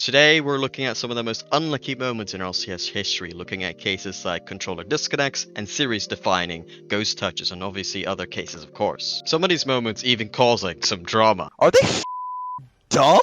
Today, we're looking at some of the most unlucky moments in RLCS history, looking at cases like controller disconnects and series defining, ghost touches, and obviously other cases, of course. Some of these moments even causing some drama. Are they dumb?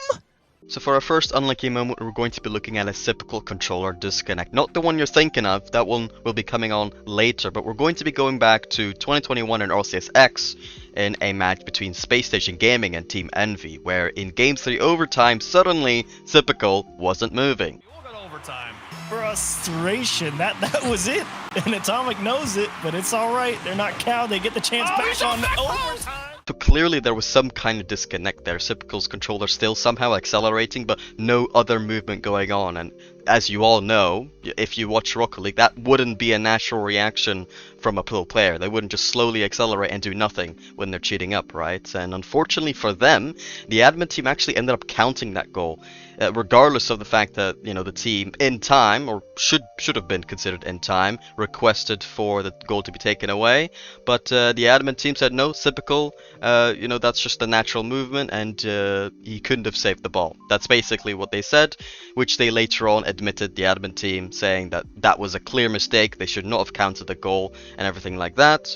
So for our first unlucky moment, we're going to be looking at a sypical controller disconnect. Not the one you're thinking of, that one will be coming on later, but we're going to be going back to 2021 in RLCS X in a match between Space Station Gaming and Team Envy, where in Game 3 overtime, suddenly sypical wasn't moving. We all got overtime. Frustration. That was it. And Atomic knows it, but it's alright. They're not cow. They get the chance back on overtime. So clearly there was some kind of disconnect there. Sypical's controller still somehow accelerating, but no other movement going on. And as you all know, if you watch Rocket League, that wouldn't be a natural reaction from a pro player. They wouldn't just slowly accelerate and do nothing when they're cheating up, right? And unfortunately for them, the admin team actually ended up counting that goal, regardless of the fact that, you know, the team in time, or should have been considered in time, requested for the goal to be taken away. But the admin team said no, sypical, you know, that's just a natural movement, and he couldn't have saved the ball. That's basically what they said, which they later on admitted, the admin team, saying that that was a clear mistake, they should not have counted the goal and everything like that.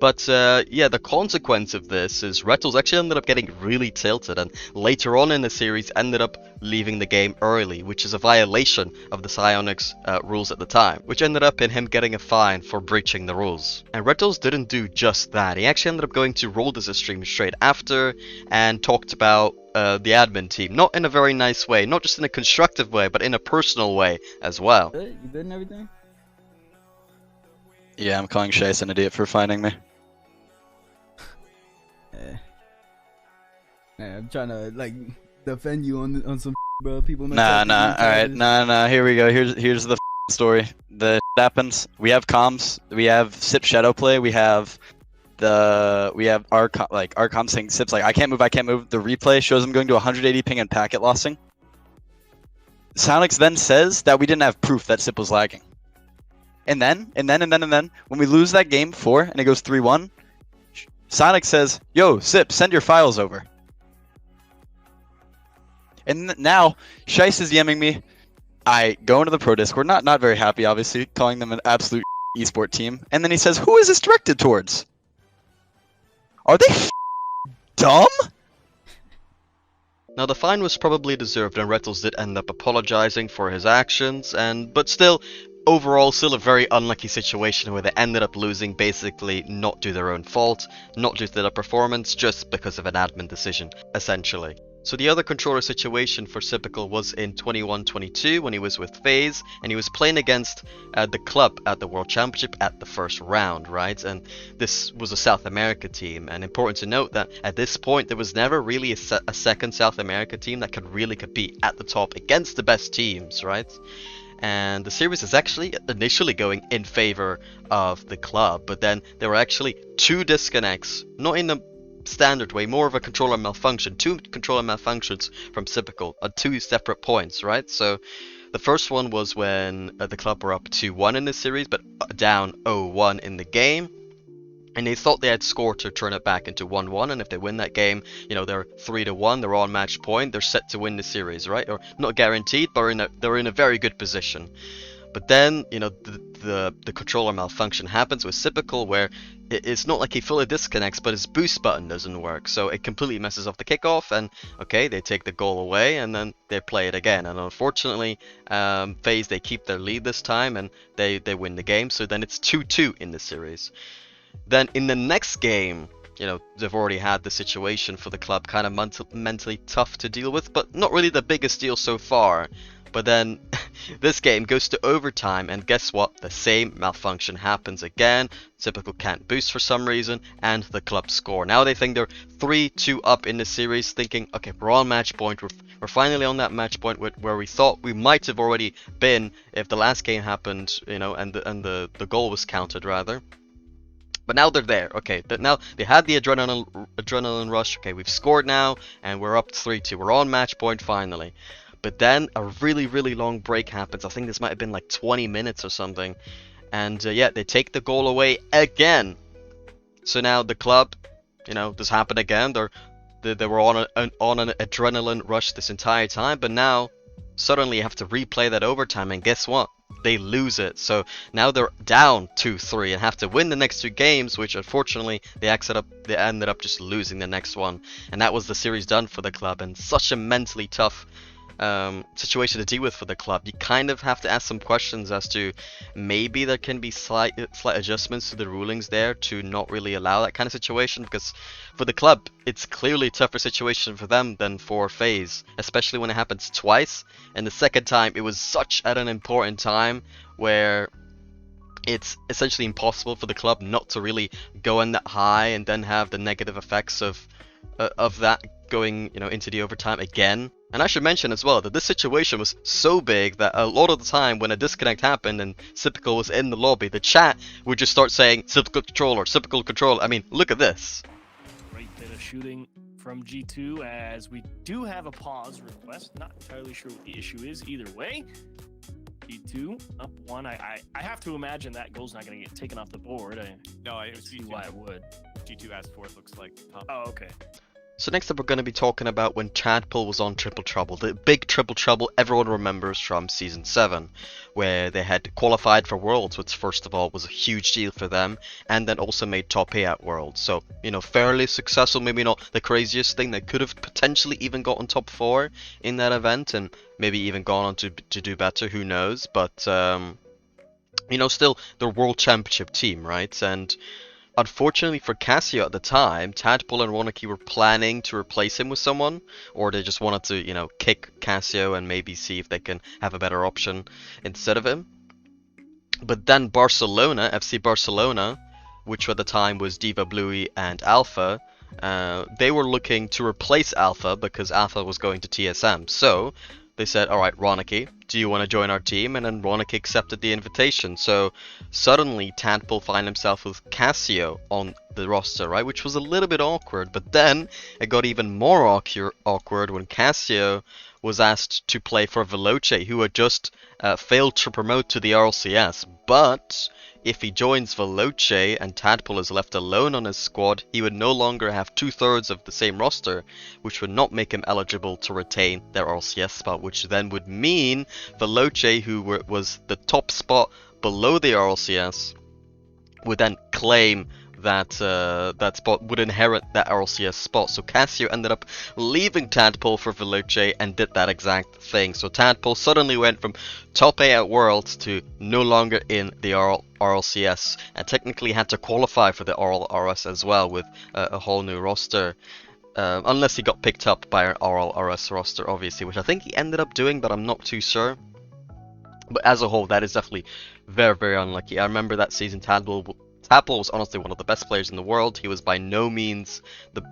But yeah, the consequence of this is Retals actually ended up getting really tilted, and later on in the series ended up leaving the game early, which is a violation of the Psionics rules at the time, which ended up in him getting a fine for breaching the rules. And Retals didn't do just that, he actually ended up going to Roldus' stream straight after and talked about the admin team, not in a very nice way, not just in a constructive way, but in a personal way as well. You good and everything? Yeah, I'm calling Chase an idiot for finding me. Yeah, I'm trying to like defend you on some bro. People. Nah. Alright, nah. Here we go. Here's the story. The happens. We have comms. We have Sip shadow play. We have our comms saying Sip's like I can't move. The replay shows him going to 180 ping and packet lossing. Psionics then says that we didn't have proof that Sip was lagging. And then, when we lose that game 4 and it goes 3-1, Sonic says, "Yo, Sip, send your files over." And now, Shice is DMing me. I go into the Pro Discord, not very happy, obviously, calling them an absolute esport team. And then he says, "Who is this directed towards? Are they dumb?" Now the fine was probably deserved, and Retals did end up apologizing for his actions, but still, overall, still a very unlucky situation where they ended up losing basically not due to their own fault, not due to their performance, just because of an admin decision, essentially. So the other controller situation for Sypical was in 21-22 when he was with FaZe, and he was playing against the club at the World Championship at the first round, right? And this was a South America team, and important to note that at this point there was never really a second South America team that could really compete at the top against the best teams, right? And the series is actually initially going in favor of the club, but then there were actually 2 disconnects, not in a standard way, more of a controller malfunction, 2 controller malfunctions from Sypical at 2 separate points, right? So the first one was when the club were up 2-1 in the series, but down 0-1 in the game. And they thought they had scored to turn it back into 1-1, and if they win that game, you know, they're 3-1, they're on match point, they're set to win the series, right? Or not guaranteed, but they're in a very good position. But then, you know, the controller malfunction happens with Sypical, where it's not like he fully disconnects, but his boost button doesn't work, so it completely messes up the kickoff, and okay, they take the goal away, and then they play it again. And unfortunately, FaZe, they keep their lead this time, and they win the game, so then it's 2-2 in the series. Then in the next game, you know, they've already had the situation for the club kind of mentally tough to deal with, but not really the biggest deal so far. But then this game goes to overtime, and guess what? The same malfunction happens again. Sypical can't boost for some reason, and the club score. Now they think they're 3-2 up in the series, thinking, okay, we're on match point. We're finally on that match point where we thought we might have already been if the last game happened, you know, and the goal was counted rather. But now they're there, okay, now they had the adrenaline rush, okay, we've scored now, and we're up 3-2, we're on match point finally. But then a really long break happens. I think this might have been like 20 minutes or something. And yeah, they take the goal away again. So now the club, you know, this happened again. They were on an adrenaline rush this entire time, but now suddenly have to replay that overtime, and guess what? They lose it. So now they're down 2-3 and have to win the next 2 games, which unfortunately they ended up just losing the next one. And that was the series done for the club, and such a mentally tough situation to deal with for the club. You kind of have to ask some questions as to maybe there can be slight adjustments to the rulings there to not really allow that kind of situation, because for the club it's clearly a tougher situation for them than for FaZe, especially when it happens twice, and the second time it was such at an important time where it's essentially impossible for the club not to really go in that high and then have the negative effects of that going, into the overtime again. And I should mention as well that this situation was so big that a lot of the time when a disconnect happened and Sypical was in the lobby, the chat would just start saying Sypical controller, Sypical controller. I mean, look at this. Great bit of shooting from G2, as we do have a pause request. Not entirely sure what the issue is either way. G2 up 1. I have to imagine that goal's not going to get taken off the board. No, I it was see G2. why it would. G2 asked for it, looks like. Oh, okay. So next up we're going to be talking about when Tadpole was on Triple Trouble, the big Triple Trouble everyone remembers from Season 7, where they had qualified for Worlds, which first of all was a huge deal for them, and then also made top 8 at Worlds. So, fairly successful, maybe not the craziest thing. They could have potentially even gotten top 4 in that event, and maybe even gone on to do better, who knows, but, still the World Championship team, right? And unfortunately for Cassio at the time, Tadpole and Ronicky were planning to replace him with someone, or they just wanted to, kick Cassio and maybe see if they can have a better option instead of him. But then Barcelona, FC Barcelona, which at the time was Diva Bluey and Alpha, they were looking to replace Alpha because Alpha was going to TSM. So they said, alright, Ronicky, do you want to join our team? And then Ronicky accepted the invitation. So suddenly Tadpole found himself with Cassio on the roster, right? Which was a little bit awkward. But then it got even more awkward when Cassio was asked to play for Veloce, who had just failed to promote to the RLCS. But if he joins Veloce and Tadpole is left alone on his squad, he would no longer have 2/3 of the same roster, which would not make him eligible to retain their RLCS spot, which then would mean Veloce, who was the top spot below the RLCS, would then claim that that spot, would inherit that RLCS spot. So Cassio ended up leaving Tadpole for Veloce and did that exact thing. So Tadpole suddenly went from top 8 at Worlds to no longer in the RLCS, and technically had to qualify for the RLRS as well with a whole new roster. Unless he got picked up by an RLRS roster, obviously, which I think he ended up doing, but I'm not too sure. But as a whole, that is definitely very, very unlucky. I remember that season Tadpole was honestly one of the best players in the world. He was by no means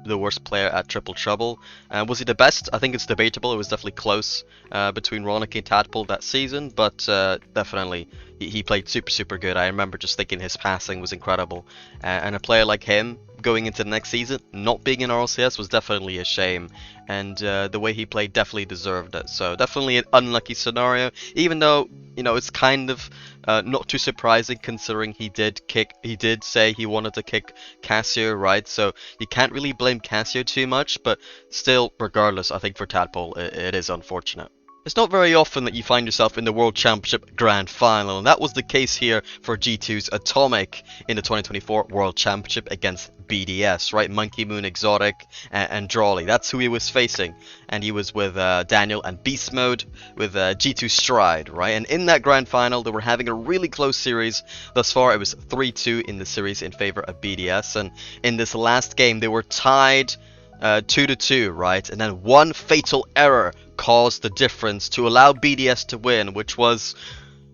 the worst player at Triple Trouble. Was he the best? I think it's debatable. It was definitely close between Ronicky and Tadpole that season, but definitely he played super, super good. I remember just thinking his passing was incredible. And a player like him going into the next season, not being in RLCS was definitely a shame. And the way he played definitely deserved it. So definitely an unlucky scenario, even though, it's kind of not too surprising considering he did say he wanted to kick Cassio, right? So you can't really blame Cassio too much, but still, regardless, I think for Tadpole, it is unfortunate. It's not very often that you find yourself in the World Championship Grand Final, and that was the case here for G2's Atomic in the 2024 World Championship against BDS, right? Monkey Moon Exotic and Drawley. That's who he was facing, and he was with Daniel and Beast Mode with G2 Stride, right? And in that Grand Final, they were having a really close series. Thus far, it was 3-2 in the series in favor of BDS, and in this last game, they were tied 2-2, right? And then one fatal error caused the difference to allow BDS to win, which was,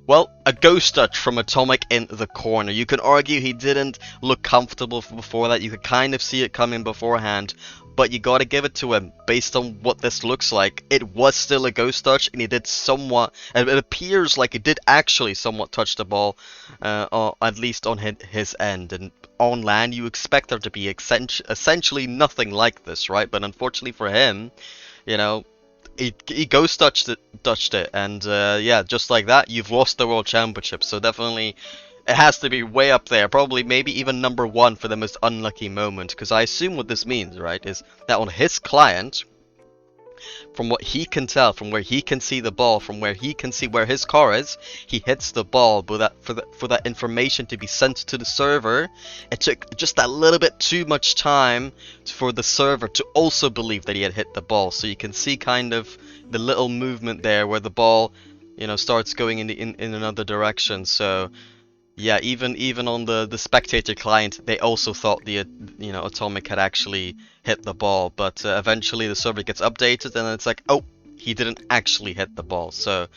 well, a ghost touch from Atomic in the corner. You can argue he didn't look comfortable before that. You could kind of see it coming beforehand, but you gotta give it to him. Based on what this looks like, it was still a ghost touch, and he did somewhat, and it appears like he did actually somewhat touch the ball, at least on his end. And on land, you expect there to be essentially nothing like this, right? But unfortunately for him, he ghost touched it, and yeah, just like that, you've lost the World Championship. So definitely, it has to be way up there, probably maybe even number 1 for the most unlucky moment. Because I assume what this means, right, is that on his client, from what he can tell, from where he can see the ball, from where he can see where his car is, he hits the ball. But for that information to be sent to the server, it took just a little bit too much time for the server to also believe that he had hit the ball. So you can see kind of the little movement there where the ball, you know, starts going in another direction. So yeah, even on the spectator client, they also thought the Atomic had actually hit the ball, but eventually the server gets updated and it's like, oh, he didn't actually hit the ball. So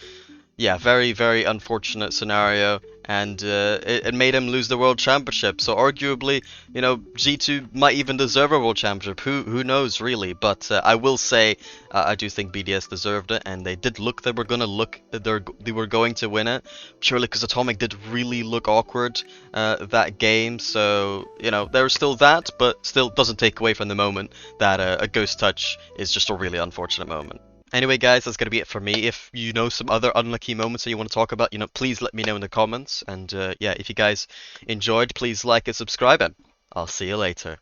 yeah, very, very unfortunate scenario, and it made him lose the World Championship. So arguably, you know, G2 might even deserve a World Championship. Who knows, really? But I will say, I do think BDS deserved it, and they did look, they were going to win it, purely because Atomic did really look awkward that game. So, you know, there's still that, but still doesn't take away from the moment that a Ghost Touch is just a really unfortunate moment. Anyway, guys, that's going to be it for me. If you know some other unlucky moments that you want to talk about, you know, please let me know in the comments. And yeah, if you guys enjoyed, please like and subscribe, and I'll see you later.